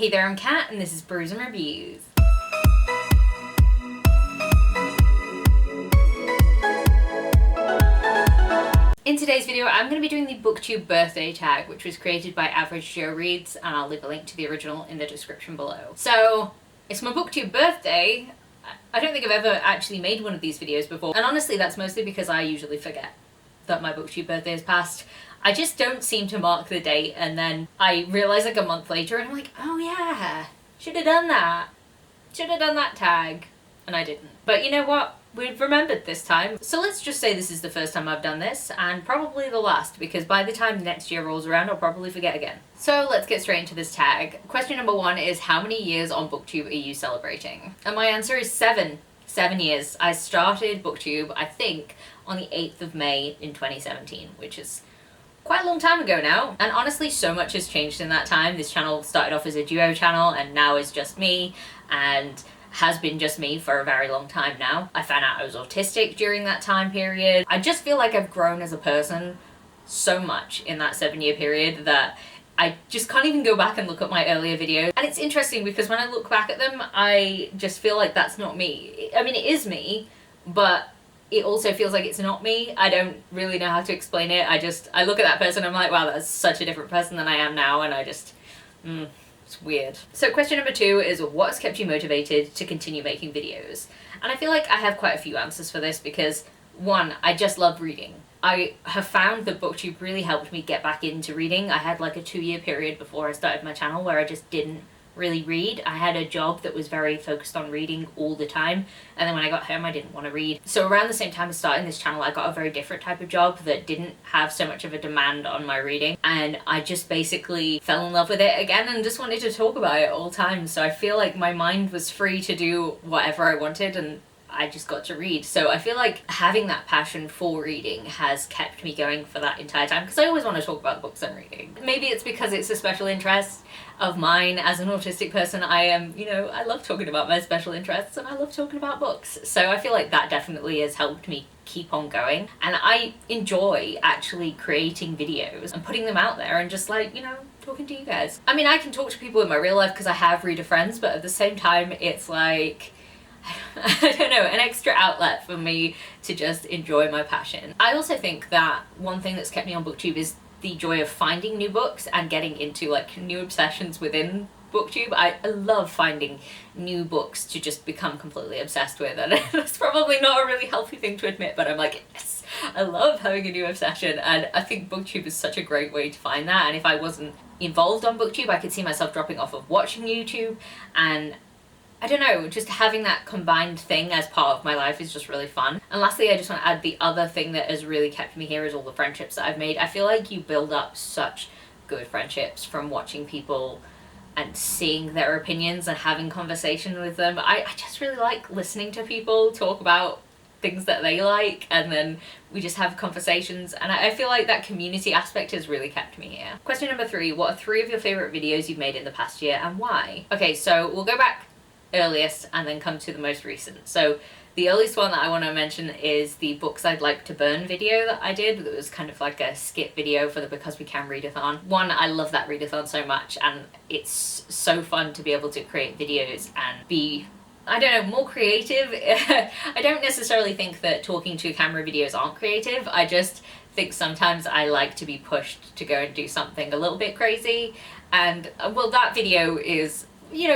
Hey there, I'm Kat, and this is Brews and Reviews. In today's video, I'm going to be doing the BookTube Birthday Tag, which was created by Average Joe Reads, and I'll leave a link to the original in the description below. So, it's my BookTube birthday. I don't think I've ever actually made one of these videos before, and honestly that's mostly because I usually forget that my BookTube birthday has passed. I just don't seem to mark the date, and then I realise like a month later and I'm like, oh yeah, should have done that. Should have done that tag. And I didn't. But you know what? We've remembered this time. So let's just say this is the first time I've done this, and probably the last, because by the time next year rolls around I'll probably forget again. So let's get straight into this tag. Question number 1 is, how many years on BookTube are you celebrating? And my answer is 7. 7 years. I started BookTube, I think, on the 8th of May in 2017, which is quite a long time ago now. And honestly, so much has changed in that time. This channel started off as a duo channel and now is just me, and has been just me for a very long time now. I found out I was autistic during that time period. I just feel like I've grown as a person so much in that 7-year period that I just can't even go back and look at my earlier videos. And it's interesting because when I look back at them, I just feel like that's not me. I mean, it is me, but it also feels like it's not me. I don't really know how to explain it. I look at that person and I'm like, wow, that's such a different person than I am now, and I just, it's weird. So question number 2 is, what has kept you motivated to continue making videos? And I feel like I have quite a few answers for this because, 1, I just love reading. I have found that BookTube really helped me get back into reading. I had like a 2-year period before I started my channel where I just didn't really read. I had a job that was very focused on reading all the time, and then when I got home I didn't want to read. So around the same time as starting this channel I got a very different type of job that didn't have so much of a demand on my reading, and I just basically fell in love with it again and just wanted to talk about it all the time. So I feel like my mind was free to do whatever I wanted, and I just got to read. So I feel like having that passion for reading has kept me going for that entire time, because I always want to talk about the books I'm reading. Maybe it's because it's a special interest of mine as an autistic person. I love talking about my special interests and I love talking about books. So I feel like that definitely has helped me keep on going. And I enjoy actually creating videos and putting them out there and just like, talking to you guys. I mean, I can talk to people in my real life because I have reader friends, but at the same time it's like, I don't know, an extra outlet for me to just enjoy my passion. I also think that one thing that's kept me on BookTube is the joy of finding new books and getting into like new obsessions within BookTube. I love finding new books to just become completely obsessed with, and it's probably not a really healthy thing to admit, but I'm like, yes, I love having a new obsession, and I think BookTube is such a great way to find that. And if I wasn't involved on BookTube, I could see myself dropping off of watching YouTube, and I don't know, just having that combined thing as part of my life is just really fun. And lastly, I just want to add the other thing that has really kept me here is all the friendships that I've made. I feel like you build up such good friendships from watching people and seeing their opinions and having conversation with them. I just really like listening to people talk about things that they like, and then we just have conversations, and I feel like that community aspect has really kept me here. Question number 3, what are 3 of your favourite videos you've made in the past year and why? Okay, so we'll go back earliest and then come to the most recent. So the earliest one that I want to mention is the books I'd like to burn video that I did. That was kind of like a skit video for the Because We Can readathon. 1, I love that readathon so much, and it's so fun to be able to create videos and be, I don't know, more creative. I don't necessarily think that talking to camera videos aren't creative. I just think sometimes I like to be pushed to go and do something a little bit crazy, and well, that video is,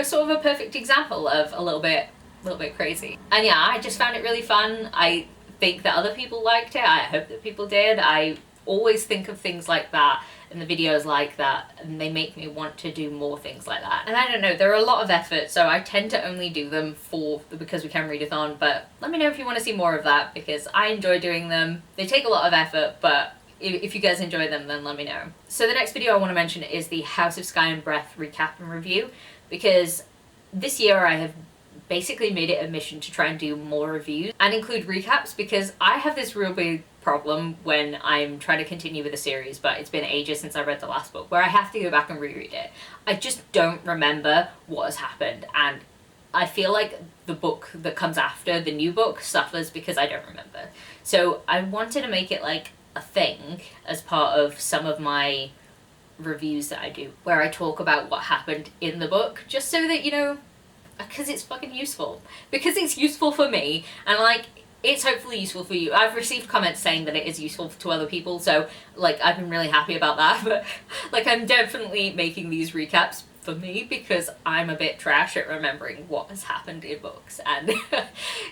sort of a perfect example of a little bit crazy. And yeah, I just found it really fun. I think that other people liked it. I hope that people did. I always think of things like that and the videos like that, and they make me want to do more things like that. And I don't know, they're a lot of effort, so I tend to only do them for the Because We Can readathon, but let me know if you want to see more of that, because I enjoy doing them. They take a lot of effort, but if you guys enjoy them, then let me know. So the next video I want to mention is the House of Sky and Breath recap and review, because this year I have basically made it a mission to try and do more reviews and include recaps, because I have this real big problem when I'm trying to continue with a series, but it's been ages since I read the last book, where I have to go back and reread it. I just don't remember what has happened, and I feel like the book that comes after the new book suffers because I don't remember. So I wanted to make it like a thing as part of some of my reviews that I do where I talk about what happened in the book, just so that, you know, because it's fucking useful. Because it's useful for me, and like, it's hopefully useful for you. I've received comments saying that it is useful to other people, so like, I've been really happy about that. But like, I'm definitely making these recaps for me because I'm a bit trash at remembering what has happened in books, and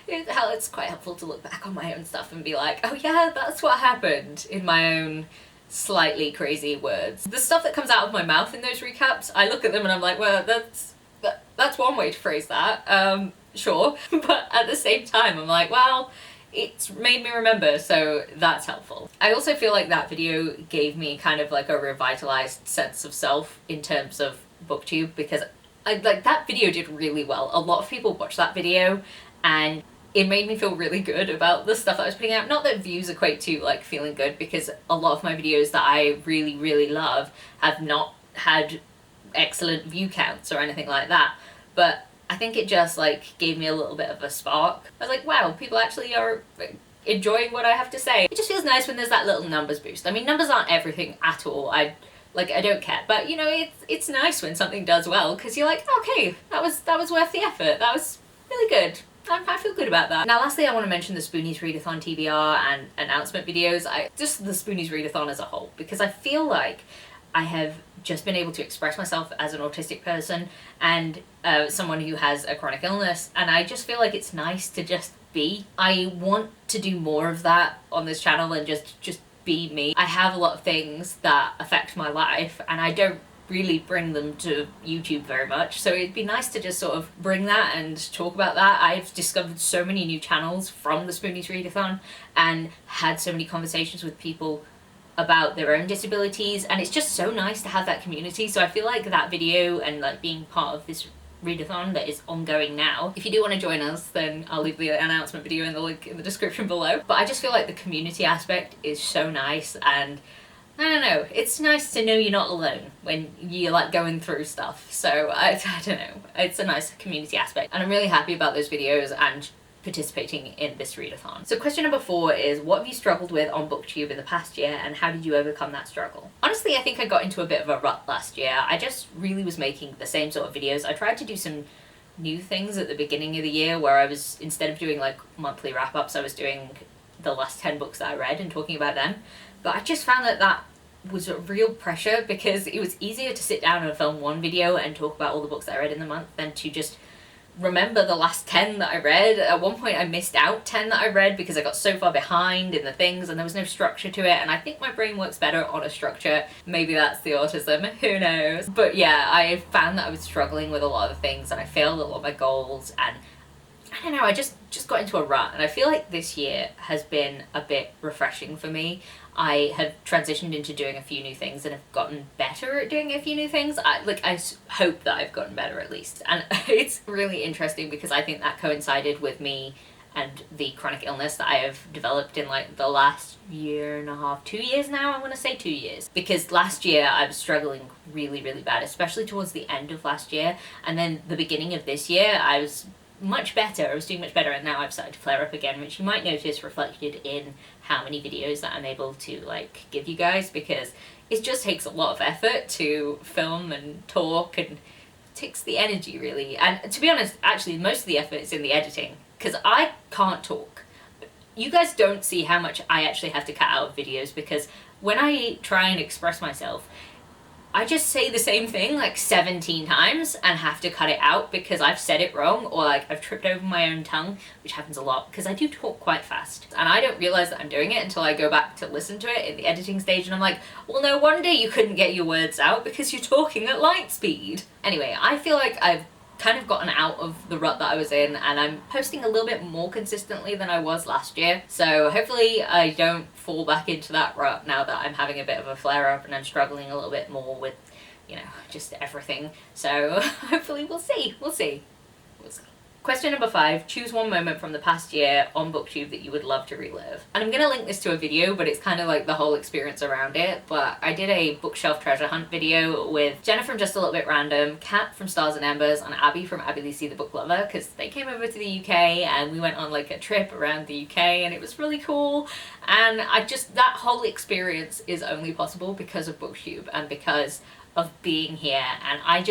it's quite helpful to look back on my own stuff and be like, oh yeah, that's what happened, in my own slightly crazy words. The stuff that comes out of my mouth in those recaps, I look at them and I'm like, well, that's one way to phrase that, sure. But at the same time, I'm like, well, it's made me remember, so that's helpful. I also feel like that video gave me kind of like a revitalized sense of self in terms of BookTube, because like, that video did really well. A lot of people watched that video, and it made me feel really good about the stuff that I was putting out. Not that views equate to like feeling good, because a lot of my videos that I really, really love have not had excellent view counts or anything like that, but I think it just like gave me a little bit of a spark. I was like, wow, people actually are enjoying what I have to say. It just feels nice when there's that little numbers boost. I mean, numbers aren't everything at all. I don't care, but you know, it's nice when something does well, because you're like, okay, that was worth the effort. That was really good. I feel good about that. Now lastly, I want to mention the Spoonies Readathon TBR and announcement videos. Just the Spoonies Readathon as a whole, because I feel like I have just been able to express myself as an autistic person and someone who has a chronic illness, and I just feel like it's nice to just be. I want to do more of that on this channel and just be me. I have a lot of things that affect my life, and I don't really bring them to YouTube very much, so it'd be nice to just sort of bring that and talk about that. I've discovered so many new channels from the Spoonies Readathon and had so many conversations with people about their own disabilities, and it's just so nice to have that community. So I feel like that video and like being part of this readathon that is ongoing now, if you do want to join us, then I'll leave the announcement video in the link in the description below. But I just feel like the community aspect is so nice, and I don't know, it's nice to know you're not alone when you're like going through stuff. So I don't know, it's a nice community aspect, and I'm really happy about those videos and participating in this readathon. So question number 4 is, what have you struggled with on BookTube in the past year, and how did you overcome that struggle? Honestly, I think I got into a bit of a rut last year. I just really was making the same sort of videos. I tried to do some new things at the beginning of the year where I was, instead of doing like monthly wrap-ups, I was doing the last 10 books that I read and talking about them. But I just found that that was a real pressure, because it was easier to sit down and film one video and talk about all the books that I read in the month than to just remember the last 10 that I read. At one point I missed out 10 that I read because I got so far behind in the things and there was no structure to it, and I think my brain works better on a structure. Maybe that's the autism, who knows. But yeah, I found that I was struggling with a lot of things and I failed at a lot of my goals, and I don't know, I just got into a rut, and I feel like this year has been a bit refreshing for me. I have transitioned into doing a few new things and have gotten better at doing a few new things. I hope that I've gotten better at least. And it's really interesting because I think that coincided with me and the chronic illness that I have developed in like the last year and a half, 2 years now, I want to say 2 years. Because last year I was struggling really, really bad, especially towards the end of last year. And then the beginning of this year I was much better, I was doing much better, and now I've started to flare up again, which you might notice reflected in how many videos that I'm able to like give you guys, because it just takes a lot of effort to film and talk, and it takes the energy really. And to be honest, actually most of the effort is in the editing, because I can't talk. You guys don't see how much I actually have to cut out of videos, because when I try and express myself, I just say the same thing like 17 times and have to cut it out because I've said it wrong, or like I've tripped over my own tongue, which happens a lot because I do talk quite fast. And I don't realize that I'm doing it until I go back to listen to it in the editing stage, and I'm like, well, no wonder you couldn't get your words out, because you're talking at light speed. Anyway, I feel like I've kind of gotten out of the rut that I was in, and I'm posting a little bit more consistently than I was last year. So hopefully I don't fall back into that rut now that I'm having a bit of a flare up and I'm struggling a little bit more with, you know, just everything. So hopefully we'll see. Question number 5, choose one moment from the past year on BookTube that you would love to relive. And I'm going to link this to a video, but it's kind of like the whole experience around it. But I did a bookshelf treasure hunt video with Jenna from Just a Little Bit Random, Kat from Stars and Embers, and Abby from Abby Lucy the Book Lover, because they came over to the UK and we went on like a trip around the UK and it was really cool. And that whole experience is only possible because of BookTube and because of being here. And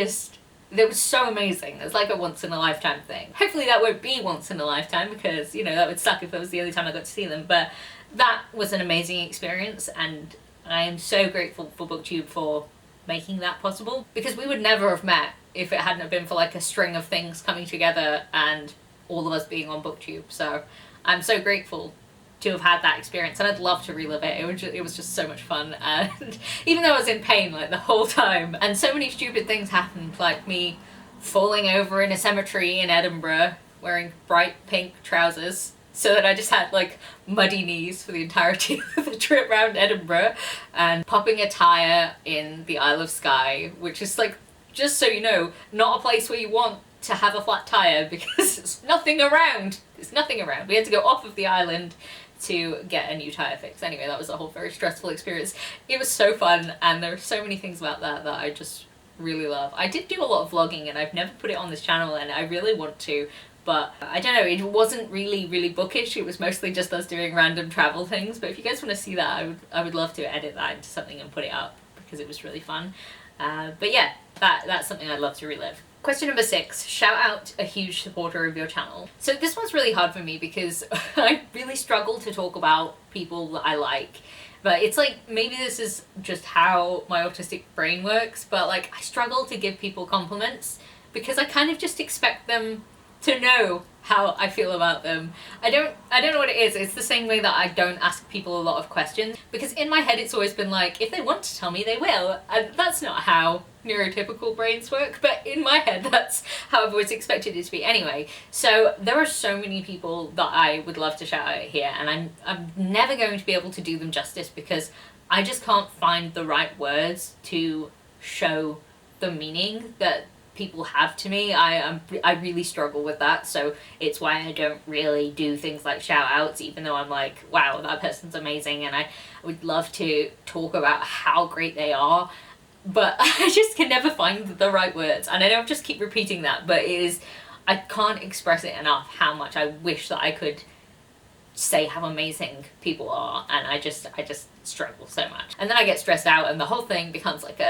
it was so amazing. It's like a once in a lifetime thing. Hopefully that won't be once in a lifetime because, you know, that would suck if that was the only time I got to see them. But that was an amazing experience and I am so grateful for BookTube for making that possible, because we would never have met if it hadn't been for like a string of things coming together and all of us being on BookTube. So I'm so grateful to have had that experience, and I'd love to relive it. It was just so much fun, and even though I was in pain like the whole time, and so many stupid things happened, like me falling over in a cemetery in Edinburgh wearing bright pink trousers so that I just had like muddy knees for the entirety of the trip around Edinburgh, and popping a tyre in the Isle of Skye, which is like, just so you know, not a place where you want to have a flat tyre because there's nothing around. There's nothing around. We had to go off of the island to get a new tyre fix. Anyway, that was a whole very stressful experience. It was so fun, and there are so many things about that I just really love. I did do a lot of vlogging and I've never put it on this channel, and I really want to, but I don't know, it wasn't really bookish. It was mostly just us doing random travel things. But if you guys want to see that, I would love to edit that into something and put it up because it was really fun. But yeah, that's something I'd love to relive. Question number 6, shout out a huge supporter of your channel. So this one's really hard for me because I really struggle to talk about people that I like. But it's like, maybe this is just how my autistic brain works, but like I struggle to give people compliments because I kind of just expect them to know how I feel about them. I don't know what it is. It's the same way that I don't ask people a lot of questions, because in my head it's always been like, if they want to tell me, they will. And that's not how neurotypical brains work, but in my head that's how I've always expected it to be anyway. So there are so many people that I would love to shout out here, and I'm never going to be able to do them justice because I just can't find the right words to show the meaning that people have to me. I really struggle with that, so it's why I don't really do things like shout outs, even though I'm like, wow, that person's amazing and I would love to talk about how great they are, but I just can never find the right words. And I don't just keep repeating that, but I can't express it enough how much I wish that I could say how amazing people are, and I just struggle so much, and then I get stressed out and the whole thing becomes like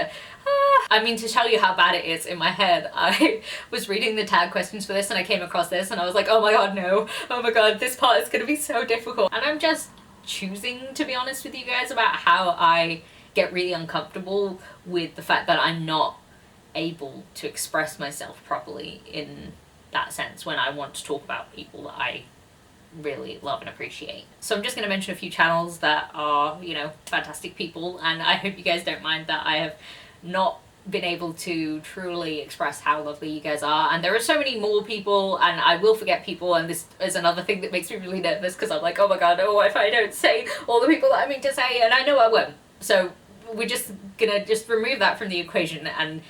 I mean, to tell you how bad it is in my head, I was reading the tag questions for this and I came across this and I was like, oh my god, no, oh my god, this part is gonna be so difficult. And I'm just choosing to be honest with you guys about how I get really uncomfortable with the fact that I'm not able to express myself properly in that sense when I want to talk about people that I really love and appreciate. So I'm just going to mention a few channels that are, you know, fantastic people, and I hope you guys don't mind that I have not been able to truly express how lovely you guys are. And there are so many more people, and I will forget people, and this is another thing that makes me really nervous because I'm like, oh my god, oh, if I don't say all the people that I mean to say, and I know I won't. So we're just gonna remove that from the equation, and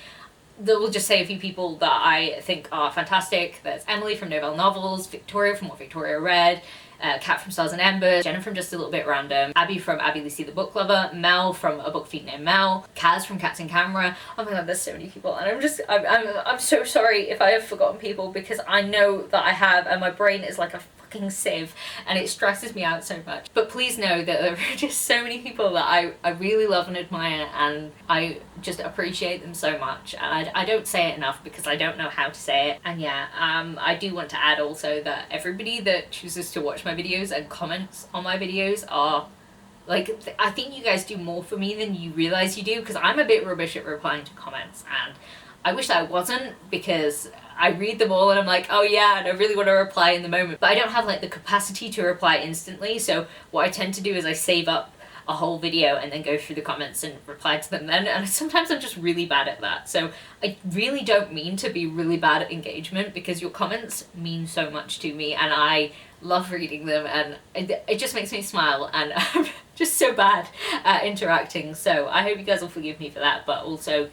we'll just say a few people that I think are fantastic. There's Emily from Novelle Novels, Victoria from What Victoria Read, Kat from Stars and Embers, Jenna from Just a Little Bit Random, Abby from Abby Lucy the Book Lover, Mel from A Book Thief Named Mel, Kaz from Cats in Camera. Oh my god, there's so many people, and I'm so sorry if I have forgotten people, because I know that I have, and my brain is like a fucking sieve and it stresses me out so much. But please know that there are just so many people that I really love and admire, and I just appreciate them so much, and I don't say it enough because I don't know how to say it. And yeah, I do want to add also that everybody that chooses to watch my videos and comments on my videos are like, I think you guys do more for me than you realize you do, because I'm a bit rubbish at replying to comments, and I wish I wasn't, because I read them all and I'm like, oh yeah, and I really want to reply in the moment, but I don't have like the capacity to reply instantly. So what I tend to do is I save up a whole video and then go through the comments and reply to them then, and sometimes I'm just really bad at that. So I really don't mean to be really bad at engagement, because your comments mean so much to me and I love reading them, and it just makes me smile, and I'm just so bad at interacting. So I hope you guys will forgive me for that, but also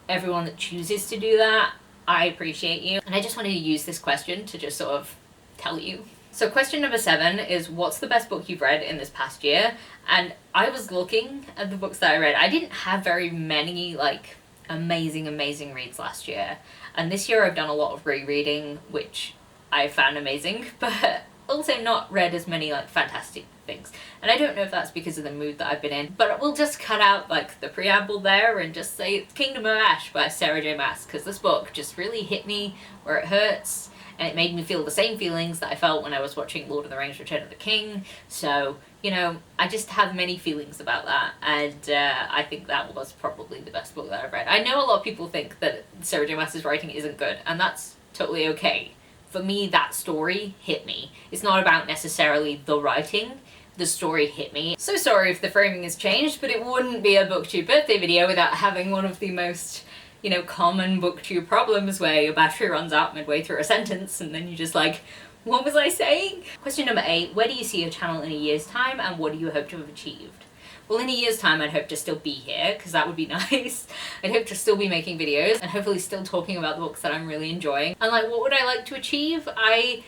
everyone that chooses to do that, I appreciate you. And I just wanted to use this question to just sort of tell you. So question number 7 is, what's the best book you've read in this past year? And I was looking at the books that I read. I didn't have very many like amazing reads last year. And this year I've done a lot of rereading, which I found amazing, but also not read as many like fantastic things. And I don't know if that's because of the mood that I've been in, but we'll just cut out like the preamble there and just say it's Kingdom of Ash by Sarah J Maas, because this book just really hit me where it hurts, and it made me feel the same feelings that I felt when I was watching Lord of the Rings Return of the King. So, you know, I just have many feelings about that, and I think that was probably the best book that I've read. I know a lot of people think that Sarah J Maas's writing isn't good, and that's totally okay. For me, that story hit me. It's not about necessarily the writing. The story hit me. So sorry if the framing has changed, but it wouldn't be a BookTube birthday video without having one of the most, you know, common BookTube problems where your battery runs out midway through a sentence and then you're just like, what was I saying? Question number 8, where do you see your channel in a year's time and what do you hope to have achieved? Well, in a year's time, I'd hope to still be here, because that would be nice. I'd hope to still be making videos and hopefully still talking about the books that I'm really enjoying. And like, what would I like to achieve? I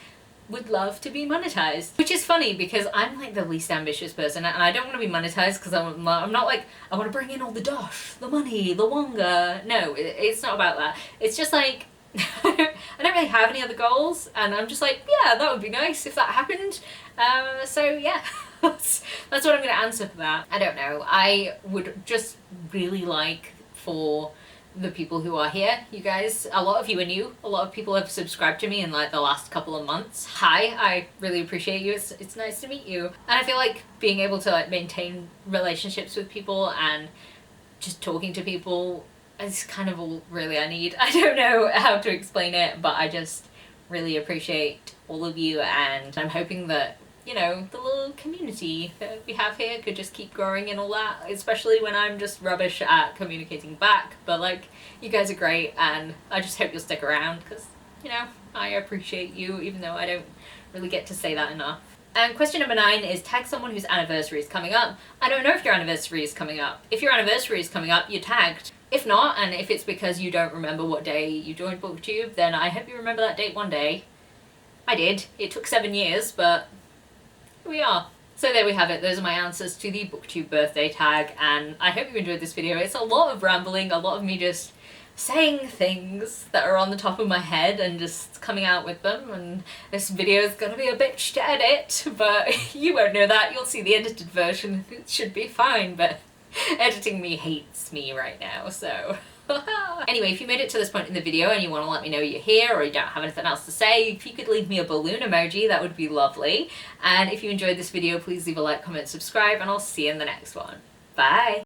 would love to be monetized, which is funny because I'm like the least ambitious person, and I don't want to be monetized because I'm not like, I want to bring in all the dosh, the money, the wonga. No, it's not about that. It's just like, I don't really have any other goals, and I'm just like, yeah, that would be nice if that happened. So yeah. That's what I'm going to answer for that. I don't know. I would just really like for the people who are here, you guys, a lot of you are new. A lot of people have subscribed to me in like the last couple of months. Hi, I really appreciate you. It's nice to meet you. And I feel like being able to like maintain relationships with people and just talking to people is kind of all really I need. I don't know how to explain it, but I just really appreciate all of you, and I'm hoping that, you know, the little community that we have here could just keep growing and all that, especially when I'm just rubbish at communicating back. But like, you guys are great, and I just hope you'll stick around because, you know, I appreciate you, even though I don't really get to say that enough. And question number 9 is, tag someone whose anniversary is coming up. I don't know if your anniversary is coming up. If your anniversary is coming up, you're tagged. If not, and if it's because you don't remember what day you joined BookTube, then I hope you remember that date one day. I did. It took 7 years, but here we are. So there we have it. Those are my answers to the BookTube birthday tag, and I hope you enjoyed this video. It's a lot of rambling, a lot of me just saying things that are on the top of my head and just coming out with them, and this video is gonna be a bitch to edit, but you won't know that. You'll see the edited version. It should be fine, but editing me hates me right now, so anyway, if you made it to this point in the video and you want to let me know you're here or you don't have anything else to say, if you could leave me a balloon emoji, that would be lovely. And if you enjoyed this video, please leave a like, comment, subscribe, and I'll see you in the next one. Bye!